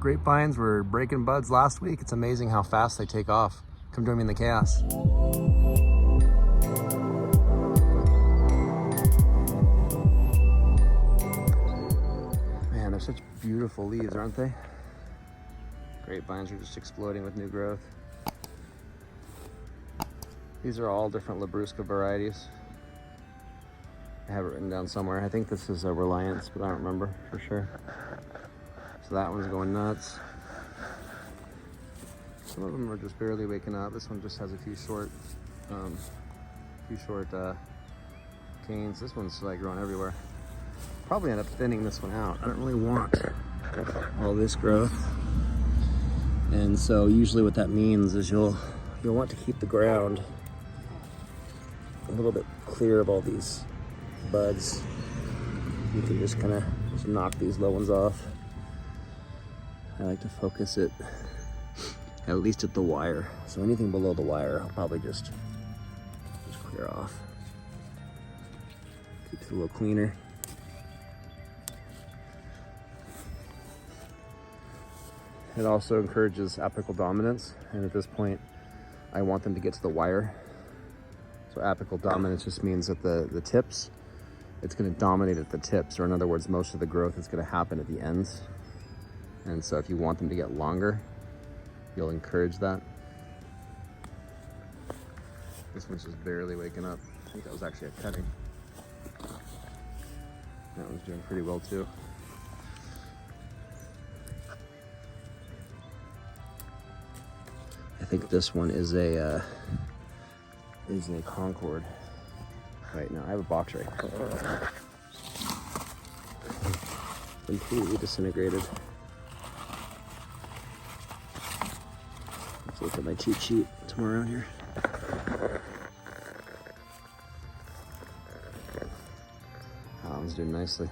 grapevines were breaking buds last week. It's amazing how fast they take off. Come join me in the chaos. Man, they're such beautiful leaves, aren't they? Grapevines are just exploding with new growth. These are all different Labrusca varieties. I have it written down somewhere. I think this is a Reliance, but I don't remember for sure. So that one's going nuts. Some of them are just barely waking up. This one just has a few short canes. This one's like growing everywhere. Probably end up thinning this one out. I don't really want all this growth. And so usually what that means is you'll want to keep the ground a little bit clear of all these buds. You can just kind of knock these low ones off. I like to focus it at least at the wire. So anything below the wire, I'll probably just clear off. Keeps it a little cleaner. It also encourages apical dominance, and at this point, I want them to get to the wire. So apical dominance just means that the tips, it's going to dominate at the tips, or in other words, most of the growth is going to happen at the ends. And so if you want them to get longer, you'll encourage that. This one's just barely waking up. I think that was actually a cutting. That one's doing pretty well too. I think this one is a Concord right now. I have a box right here. Completely disintegrated. Let's look at my cheat sheet tomorrow here. That one's doing nicely.